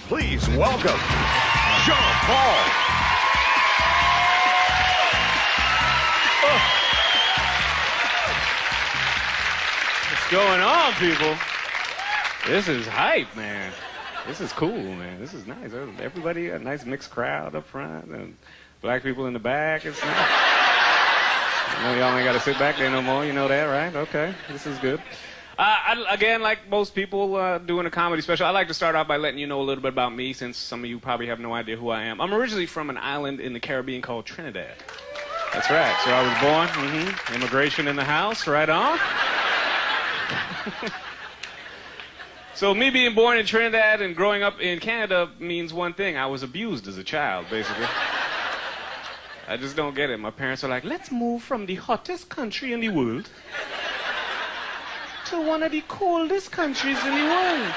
Please welcome Sean Paul. What's going on, people? This is hype, man. This is cool, man. This is nice. Everybody, a nice mixed crowd up front, and black people in the back. It's nice. I know y'all ain't got to sit back there no more. You know that, right? Okay, this is good. Again, like most people doing a comedy special, I like to start off by letting you know a little bit about me, since some of you probably have no idea who I am. I'm originally from an island in the Caribbean called Trinidad. That's right. So I was born, immigration in the house, right on. So me being born in Trinidad and growing up in Canada means one thing. I was abused as a child, basically. I just don't get it. My parents are like, let's move from the hottest country in the world to one of the coldest countries in the world.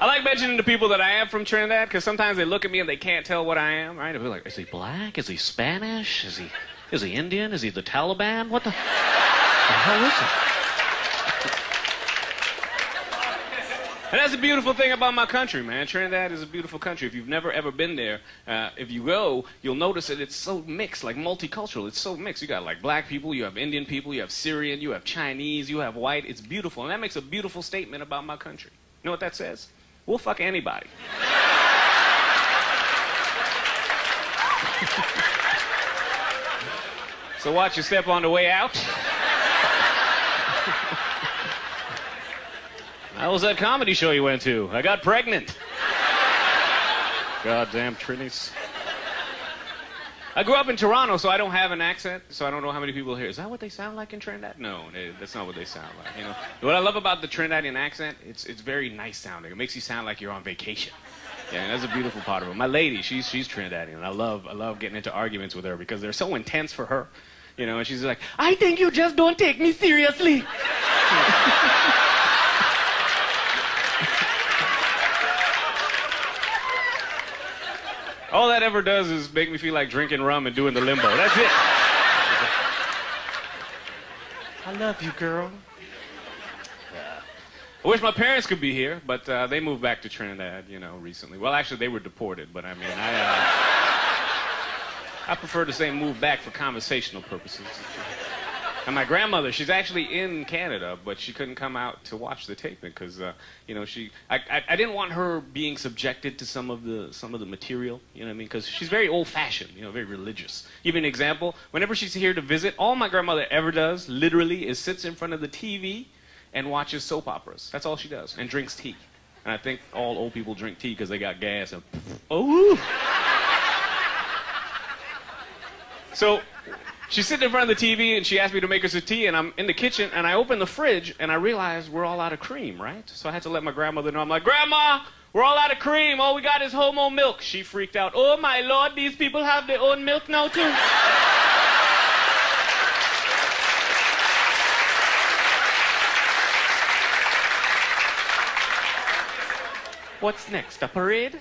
I like mentioning to people that I am from Trinidad, because sometimes they look at me and they can't tell what I am, right? They'll be like, is he black? Is he Spanish? Is he Indian? Is he the Taliban? What the hell is it? And that's the beautiful thing about my country, man. Trinidad is a beautiful country. If you've never, ever been there, if you go, you'll notice that it's so mixed, like multicultural. It's so mixed. You got like black people, you have Indian people, you have Syrian, you have Chinese, you have white. It's beautiful. And that makes a beautiful statement about my country. You know what that says? We'll fuck anybody. So watch your step on the way out. How was that comedy show you went to? I got pregnant. Goddamn Trinis. I grew up in Toronto, so I don't have an accent, so I don't know how many people here. Is that what they sound like in Trinidad? No, that's not what they sound like. You know, what I love about the Trinidadian accent, it's very nice sounding. It makes you sound like you're on vacation. Yeah, and that's a beautiful part of it. My lady, she's Trinidadian, and I love getting into arguments with her because they're so intense for her. You know, and she's like, I think you just don't take me seriously. All that ever does is make me feel like drinking rum and doing the limbo. That's it. I love you, girl. Yeah. I wish my parents could be here, but they moved back to Trinidad, you know, recently. Well, actually, they were deported, but I mean, I prefer to say move back for conversational purposes. And my grandmother, she's actually in Canada, but she couldn't come out to watch the taping because, you know, I didn't want her being subjected to some of the material, you know what I mean? Because she's very old-fashioned, you know, very religious. Give you an example. Whenever she's here to visit, all my grandmother ever does, literally, is sits in front of the TV and watches soap operas. That's all she does, and drinks tea. And I think all old people drink tea because they got gas and oh. So she's sitting in front of the TV, and she asked me to make her some tea, and I'm in the kitchen, and I open the fridge, and I realize we're all out of cream, right? So I had to let my grandmother know. I'm like, Grandma, we're all out of cream. All we got is Homo milk. She freaked out. Oh, my Lord, these people have their own milk now, too. What's next, a parade?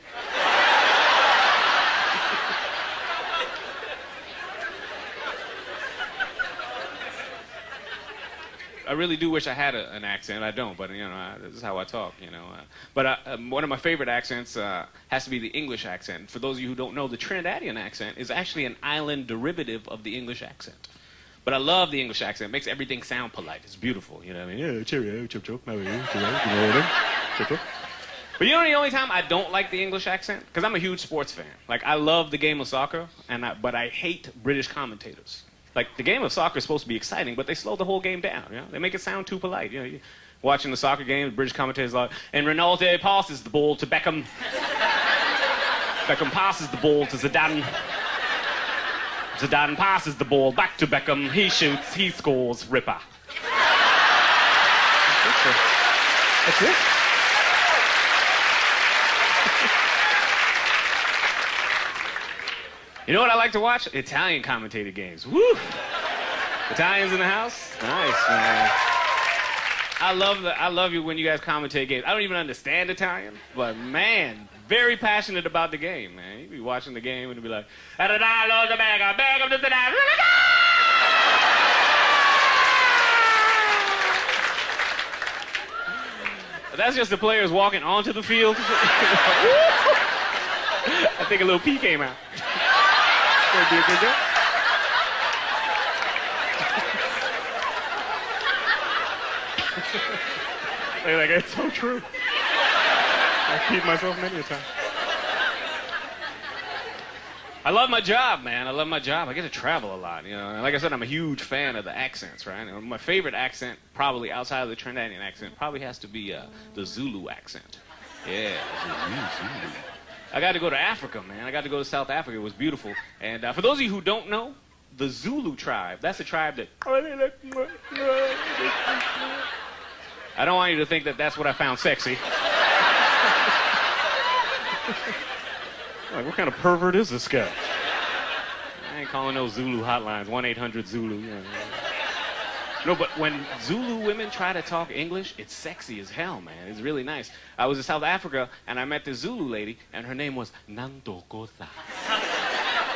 I really do wish I had an accent. I don't, but, you know, this is how I talk, you know. But one of my favorite accents has to be the English accent. For those of you who don't know, the Trinidadian accent is actually an island derivative of the English accent. But I love the English accent. It makes everything sound polite. It's beautiful, you know what I mean? Yeah, cheerio, chop chop, how are you? Chop chop. But you know the only time I don't like the English accent? Because I'm a huge sports fan. Like, I love the game of soccer, but I hate British commentators. Like, the game of soccer is supposed to be exciting, but they slow the whole game down, you know? They make it sound too polite, you know? You're watching the soccer game, the British commentators are like, and Ronaldo passes the ball to Beckham. Beckham passes the ball to Zidane. Zidane passes the ball back to Beckham. He shoots, he scores, ripper. That's it. You know what I like to watch? Italian commentator games. Woo! Italians in the house? Nice, man. I love you when you guys commentate games. I don't even understand Italian, but man, very passionate about the game, man. You be watching the game and be like, That's just the players walking onto the field. I think a little pee came out. That'd be a good joke. They're like, it's so true. I peed myself many a time. I love my job, man. I love my job. I get to travel a lot, you know. And like I said, I'm a huge fan of the accents, right? And my favorite accent, probably outside of the Trinidadian accent, probably has to be the Zulu accent. Yeah, Zulu. I got to go to Africa, man. I got to go to South Africa. It was beautiful. And for those of you who don't know, the Zulu tribe, that's the tribe that... I don't want you to think that that's what I found sexy. Like, what kind of pervert is this guy? I ain't calling those Zulu hotlines, 1-800-ZULU. You know. No, but when Zulu women try to talk English, it's sexy as hell, man. It's really nice. I was in South Africa, and I met this Zulu lady, and her name was Nantokosa.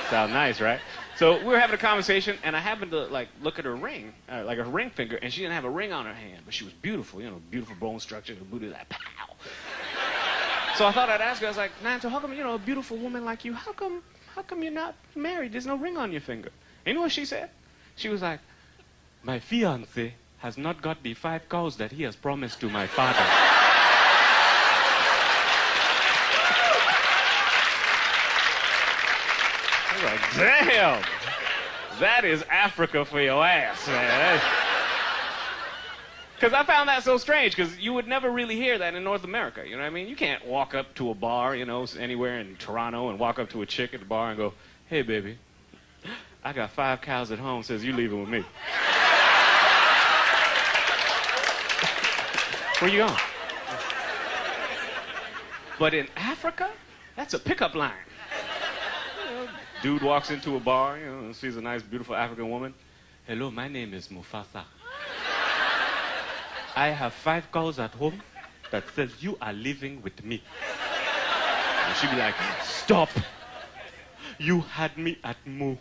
Sound nice, right? So we were having a conversation, and I happened to, like, look at her ring, like her ring finger, and she didn't have a ring on her hand, but she was beautiful, you know, beautiful bone structure, her booty like, pow. So I thought I'd ask her, I was like, Nanto, how come, you know, a beautiful woman like you, how come you're not married? There's no ring on your finger. You know what she said? She was like, my fiancé has not got the 5 cows that he has promised to my father. I was like, damn, that is Africa for your ass, man. Because I found that so strange, because you would never really hear that in North America, you know what I mean? You can't walk up to a bar, you know, anywhere in Toronto and walk up to a chick at the bar and go, hey, baby, I got 5 cows at home, says you leaving with me. Where you going? But in Africa, that's a pickup line. You know, dude walks into a bar, you know, sees a nice, beautiful African woman. Hello, my name is Mufasa. I have 5 cows at home that says you are living with me. And she'd be like, stop. You had me at moo.